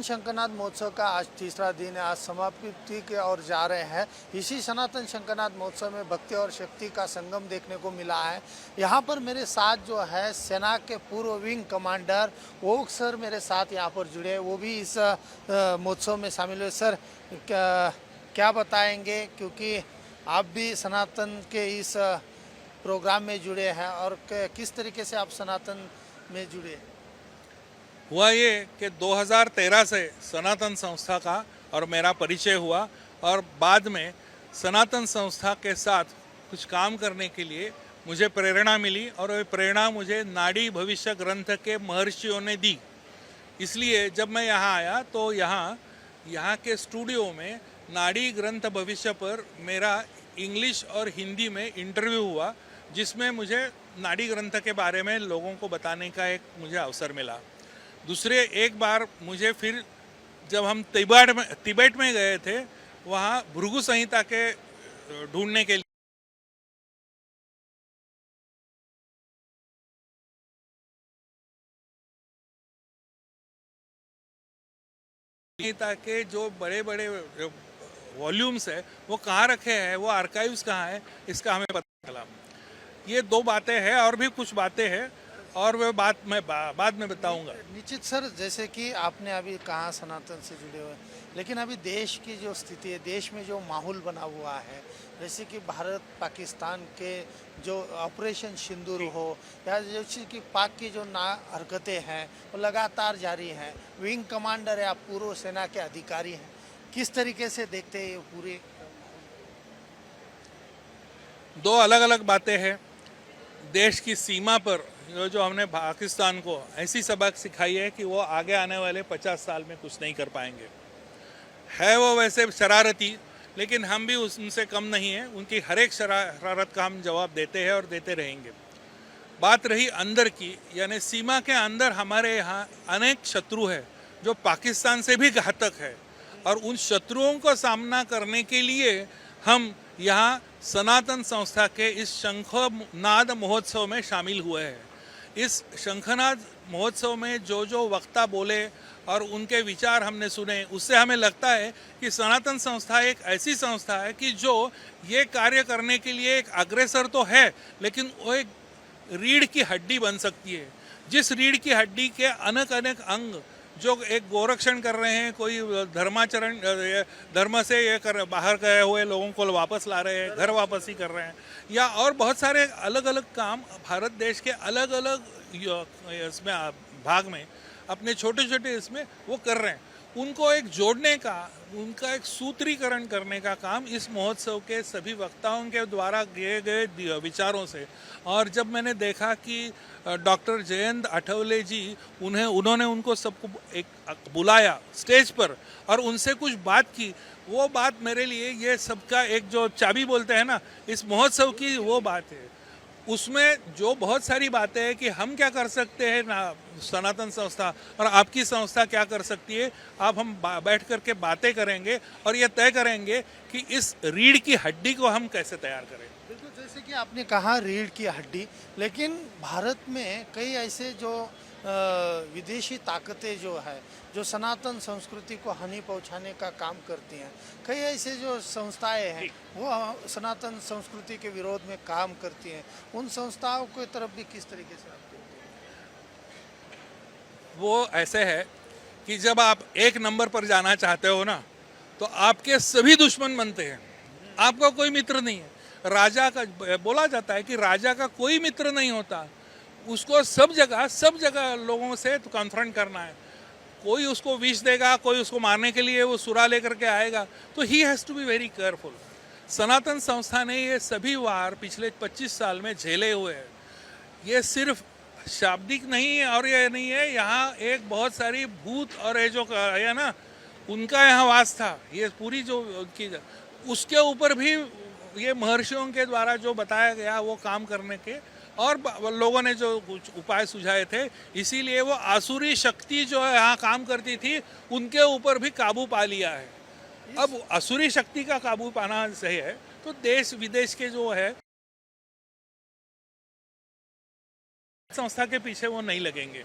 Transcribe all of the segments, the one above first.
सनातन शंखनाद महोत्सव का आज तीसरा दिन है। आज समाप्ति की ओर जा रहे हैं। इसी सनातन शंखनाद महोत्सव में भक्ति और शक्ति का संगम देखने को मिला है। यहाँ पर मेरे साथ जो है सेना के पूर्व विंग कमांडर ओक सर मेरे साथ यहाँ पर जुड़े हैं। वो भी इस महोत्सव में शामिल हुए। सर क्या बताएंगे, क्योंकि आप भी सनातन के इस प्रोग्राम में जुड़े हैं और किस तरीके से आप सनातन में जुड़े? हुआ ये कि 2013 से सनातन संस्था का और मेरा परिचय हुआ और बाद में सनातन संस्था के साथ कुछ काम करने के लिए मुझे प्रेरणा मिली और वह प्रेरणा मुझे नाड़ी भविष्य ग्रंथ के महर्षियों ने दी। इसलिए जब मैं यहाँ आया तो यहाँ के स्टूडियो में नाड़ी ग्रंथ भविष्य पर मेरा इंग्लिश और हिंदी में इंटरव्यू हुआ, जिसमें मुझे नाड़ी ग्रंथ के बारे में लोगों को बताने का एक मुझे अवसर मिला। दूसरे एक बार मुझे फिर जब हम तिब्बत में गए थे, वहाँ भृगु संहिता के ढूंढने के लिए संहिता के जो बड़े बड़े वॉल्यूम्स है वो कहाँ रखे हैं, वो आर्काइव्स कहाँ है, इसका हमें पता चला। ये दो बातें हैं और भी कुछ बातें हैं और वह बात मैं बाद में बताऊंगा। निश्चित सर, जैसे कि आपने अभी कहा सनातन से जुड़े हुए, लेकिन अभी देश की जो स्थिति है, देश में जो माहौल बना हुआ है, जैसे कि भारत पाकिस्तान के जो ऑपरेशन सिंदूर हो या जैसे कि पाक की जो ना हरकतें हैं वो लगातार जारी हैं। विंग कमांडर है, आप पूर्व सेना के अधिकारी हैं, किस तरीके से देखते हैं ये पूरे? दो अलग अलग बातें हैं। देश की सीमा पर जो हमने पाकिस्तान को ऐसी सबक सिखाई है कि वो आगे आने वाले 50 साल में कुछ नहीं कर पाएंगे। है वो वैसे शरारती, लेकिन हम भी उनसे कम नहीं हैं। उनकी हर एक शरारत का हम जवाब देते हैं और देते रहेंगे। बात रही अंदर की, यानी सीमा के अंदर हमारे यहाँ अनेक शत्रु है जो पाकिस्तान से भी घातक है, और उन शत्रुओं का सामना करने के लिए हम यहाँ सनातन संस्था के इस शंखनाद महोत्सव में शामिल हुए हैं। इस शंखनाद महोत्सव में जो जो वक्ता बोले और उनके विचार हमने सुने, उससे हमें लगता है कि सनातन संस्था एक ऐसी संस्था है कि जो ये कार्य करने के लिए एक अग्रेसर तो है, लेकिन वो एक रीढ़ की हड्डी बन सकती है। जिस रीढ़ की हड्डी के अनेक अनेक अंग जो एक गोरक्षण कर रहे हैं, कोई धर्म से बाहर गए हुए लोगों को वापस ला रहे हैं, घर वापसी कर रहे हैं, या और बहुत सारे अलग अलग काम भारत देश के अलग अलग इसमें भाग में अपने छोटे छोटे इसमें वो कर रहे हैं। उनको एक जोड़ने का, उनका एक सूत्रीकरण करने का काम इस महोत्सव के सभी वक्ताओं के द्वारा दिए गए विचारों से। और जब मैंने देखा कि डॉक्टर जयंत आठवले जी उन्होंने उनको सबको एक बुलाया स्टेज पर और उनसे कुछ बात की, वो बात मेरे लिए ये सबका एक जो चाबी बोलते हैं ना इस महोत्सव की, वो बात है। उसमें जो बहुत सारी बातें हैं कि हम क्या कर सकते हैं ना, सनातन संस्था और आपकी संस्था क्या कर सकती है, आप हम बैठ करके बातें करेंगे और ये तय करेंगे कि इस रीढ़ की हड्डी को हम कैसे तैयार करें। बिल्कुल, जैसे कि आपने कहा रीढ़ की हड्डी, लेकिन भारत में कई ऐसे जो विदेशी ताकतें जो है जो सनातन संस्कृति को हानि पहुंचाने का काम करती हैं, कई ऐसे जो संस्थाएं हैं वो सनातन संस्कृति के विरोध में काम करती हैं, उन संस्थाओं की तरफ भी किस तरीके से आप देखते हैं? वो ऐसे है कि जब आप एक नंबर पर जाना चाहते हो ना, तो आपके सभी दुश्मन बनते हैं, आपका कोई मित्र नहीं है। राजा का बोला जाता है कि राजा का कोई मित्र नहीं होता, उसको सब जगह लोगों से तो कॉन्फ्रंट करना है। कोई उसको विष देगा, कोई उसको मारने के लिए वो सुरा लेकर के आएगा, तो he has to be very careful. Sanatan Sanstha ने ये सभी वार पिछले 25 साल में झेले हुए हैं। ये सिर्फ शाब्दिक नहीं है और ये नहीं है, यहाँ एक बहुत सारी भूत और ये जो है ना उनका यहाँ वास था, ये पूरी जो की उसके ऊपर भी ये महर्षियों के द्वारा जो बताया गया वो काम करने के, और लोगों ने जो कुछ उपाय सुझाए थे, इसीलिए वो आसुरी शक्ति जो है यहाँ काम करती थी उनके ऊपर भी काबू पा लिया है। अब आसुरी शक्ति का काबू पाना सही है तो देश विदेश के जो है संस्था के पीछे वो नहीं लगेंगे।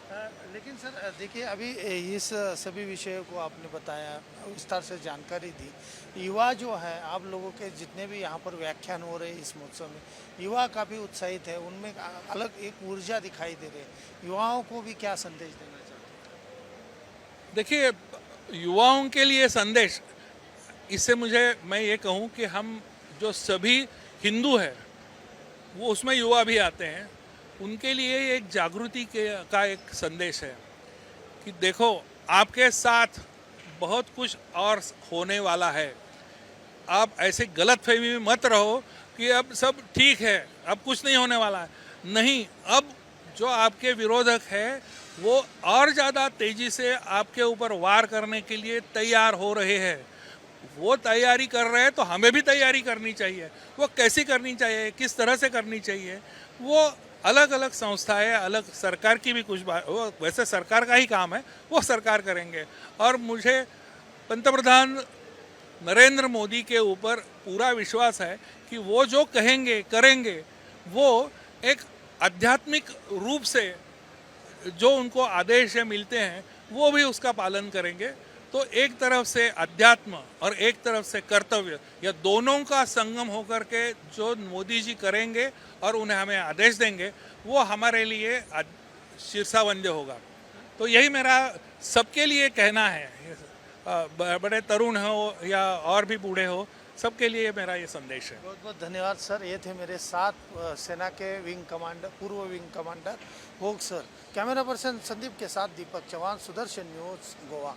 लेकिन सर देखिए अभी इस सभी विषयों को आपने बताया, विस्तार से जानकारी दी। युवा जो है, आप लोगों के जितने भी यहाँ पर व्याख्यान हो रहे हैं इस महोत्सव में, युवा काफ़ी उत्साहित है, उनमें अलग एक ऊर्जा दिखाई दे रही है। युवाओं को भी क्या संदेश देना चाहते देखिए, युवाओं के लिए संदेश, इससे मैं ये कहूँ कि हम जो सभी हिंदू हैं वो उसमें युवा भी आते हैं, उनके लिए एक जागृति का एक संदेश है कि देखो आपके साथ बहुत कुछ और होने वाला है। आप ऐसे गलतफहमी में मत रहो कि अब सब ठीक है, अब कुछ नहीं होने वाला है। नहीं, अब जो आपके विरोधक है वो और ज़्यादा तेज़ी से आपके ऊपर वार करने के लिए तैयार हो रहे हैं। वो तैयारी कर रहे हैं तो हमें भी तैयारी करनी चाहिए। वो कैसी करनी चाहिए, किस तरह से करनी चाहिए, वो अलग अलग संस्थाएं, अलग सरकार की भी कुछ बात, वो वैसे सरकार का ही काम है, वो सरकार करेंगे। और मुझे पंतप्रधान नरेंद्र मोदी के ऊपर पूरा विश्वास है कि वो जो कहेंगे करेंगे, वो एक आध्यात्मिक रूप से जो उनको आदेश मिलते हैं वो भी उसका पालन करेंगे। तो एक तरफ से अध्यात्म और एक तरफ से कर्तव्य, या दोनों का संगम होकर के जो मोदी जी करेंगे और उन्हें हमें आदेश देंगे, वो हमारे लिए शीर्षावंद्य होगा। तो यही मेरा सबके लिए कहना है, बड़े तरुण हो या और भी बूढ़े हो, सबके लिए मेरा ये संदेश है। बहुत बहुत धन्यवाद सर। ये थे मेरे साथ सेना के विंग कमांडर, पूर्व विंग कमांडर होग सर। कैमरा पर्सन संदीप के साथ दीपक चौहान, सुदर्शन न्यूज़, गोवा।